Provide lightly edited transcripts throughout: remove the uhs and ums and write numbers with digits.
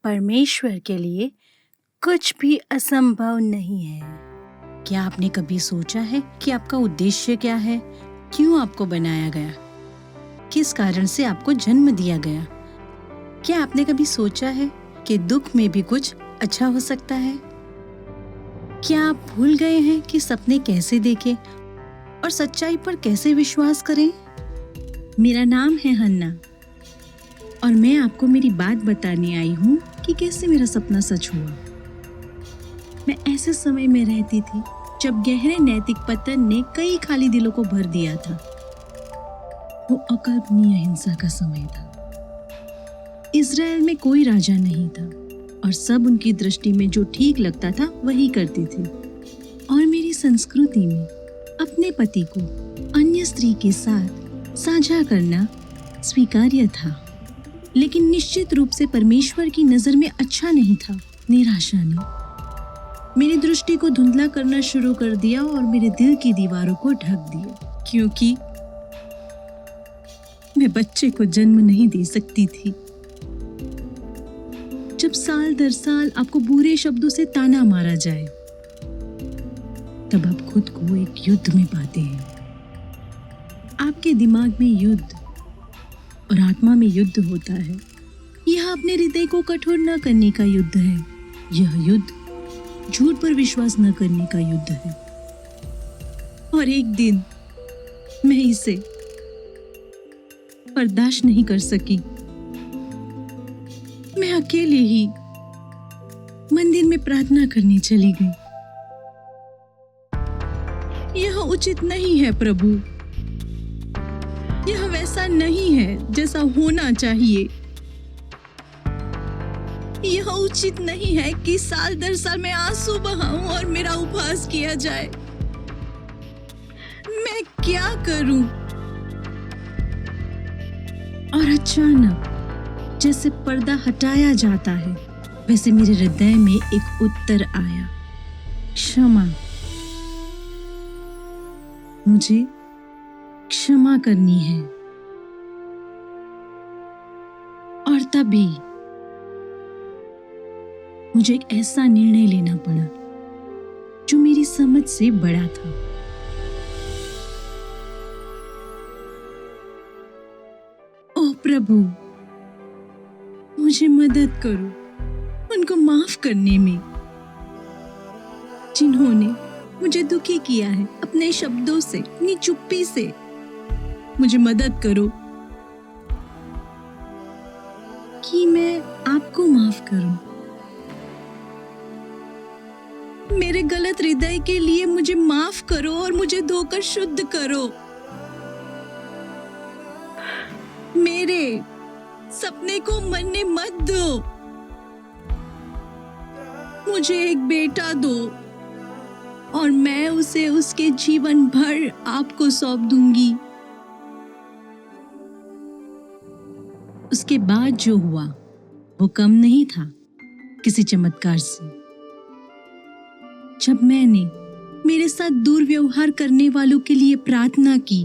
परमेश्वर के लिए कुछ भी असंभव नहीं है। क्या आपने कभी सोचा है कि आपका उद्देश्य क्या है? क्यों आपको बनाया गया? किस कारण से आपको जन्म दिया गया? क्या आपने कभी सोचा है कि दुख में भी कुछ अच्छा हो सकता है? क्या आप भूल गए हैं कि सपने कैसे देखें और सच्चाई पर कैसे विश्वास करें? मेरा नाम है हन्ना और मैं आपको मेरी बात बताने आई हूँ कि कैसे मेरा सपना सच हुआ। मैं ऐसे समय में रहती थी जब गहरे नैतिक पतन ने कई खाली दिलों को भर दिया था। वो अकल्पनीय हिंसा का समय था। इज़राइल में कोई राजा नहीं था और सब उनकी दृष्टि में जो ठीक लगता था वही करते थे। और मेरी संस्कृति में अपने पति को अन्य स्त्री के साथ साझा करना स्वीकार्य था, लेकिन निश्चित रूप से परमेश्वर की नजर में अच्छा नहीं था। निराशा ने मेरी दृष्टि को धुंधला करना शुरू कर दिया और मेरे दिल की दीवारों को ढक दिया, क्योंकि मैं बच्चे को जन्म नहीं दे सकती थी। जब साल दर साल आपको बुरे शब्दों से ताना मारा जाए, तब आप खुद को एक युद्ध में पाते हैं। आपके दिमाग में युद्ध और आत्मा में युद्ध होता है। यह अपने हृदय को कठोर न करने का युद्ध है। यह युद्ध झूठ पर विश्वास न करने का युद्ध है। और एक दिन मैं इसे बर्दाश्त नहीं कर सकी। मैं अकेले ही मंदिर में प्रार्थना करने चली गई। यह उचित नहीं है प्रभु। यह वैसा नहीं है जैसा होना चाहिए। यह उचित नहीं है कि साल दर साल मैं आंसू बहाऊं और मेरा उपवास किया जाए। मैं क्या करूं? और अचानक जैसे पर्दा हटाया जाता है, वैसे मेरे हृदय में एक उत्तर आया, क्षमा। मुझे क्षमा करनी है। और तभी मुझे एक ऐसा निर्णय लेना पड़ा जो मेरी समझ से बड़ा था। ओह प्रभु, मुझे मदद करो उनको माफ करने में, जिन्होंने मुझे दुखी किया है अपने शब्दों से, अपनी चुप्पी से। मुझे मदद करो कि मैं आपको माफ करूं। मेरे गलत हृदय के लिए मुझे माफ करो और मुझे धोकर शुद्ध करो। मेरे सपने को मरने मत दो। मुझे एक बेटा दो और मैं उसे उसके जीवन भर आपको सौंप दूंगी। उसके बाद जो हुआ वो कम नहीं था किसी चमत्कार से। जब मैंने मेरे साथ दुर्व्यवहार करने वालों के लिए प्रार्थना की,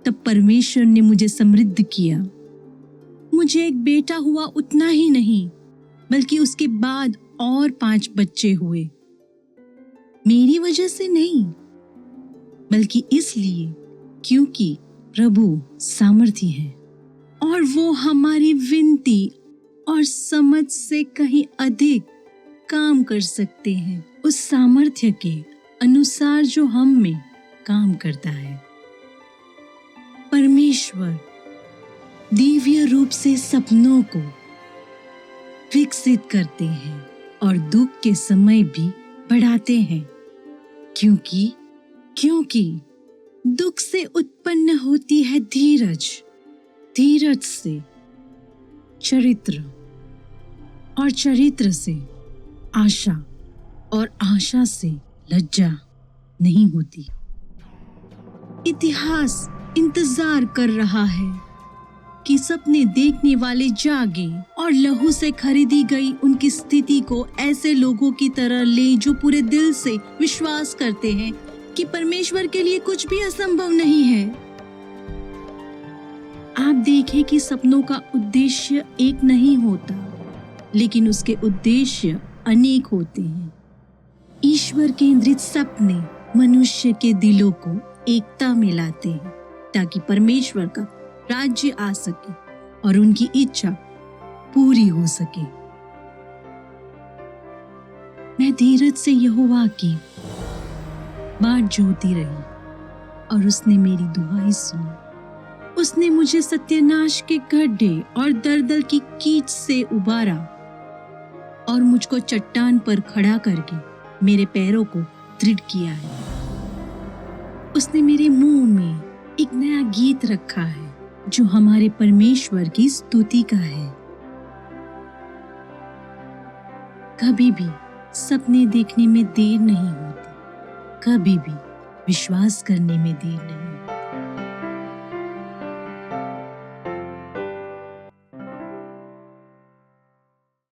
तब परमेश्वर ने मुझे समृद्ध किया। मुझे एक बेटा हुआ, उतना ही नहीं बल्कि उसके बाद और 5 बच्चे हुए। मेरी वजह से नहीं, बल्कि इसलिए क्योंकि प्रभु सामर्थी है और वो हमारी विनती और समझ से कहीं अधिक काम कर सकते हैं, उस सामर्थ्य के अनुसार जो हम में काम करता है। परमेश्वर दिव्य रूप से सपनों को विकसित करते हैं और दुख के समय भी बढ़ाते हैं, क्योंकि दुख से उत्पन्न होती है धीरज, धीरज से चरित्र और चरित्र से आशा और आशा से लज्जा नहीं होती। इतिहास इंतजार कर रहा है कि सपने देखने वाले जागे और लहू से खरीदी गई उनकी स्थिति को ऐसे लोगों की तरह ले जो पूरे दिल से विश्वास करते हैं कि परमेश्वर के लिए कुछ भी असंभव नहीं है। आप देखें कि सपनों का उद्देश्य एक नहीं होता, लेकिन उसके उद्देश्य अनेक होते हैं। ईश्वर केंद्रित सपने मनुष्य के दिलों को एकता में लाते हैं ताकि परमेश्वर का राज्य आ सके और उनकी इच्छा पूरी हो सके। मैं धीरज से यहोवा की बाट जोहती रही और उसने मेरी दुहाई सुनी। उसने मुझे सत्यानाश के गड्ढे और दलदल की कीच से उबारा और मुझको चट्टान पर खड़ा करके मेरे पैरों को दृढ़ किया है। उसने मेरे मुंह में एक नया गीत रखा है जो हमारे परमेश्वर की स्तुति का है। कभी भी सपने देखने में देर नहीं होती, कभी भी विश्वास करने में देर नहीं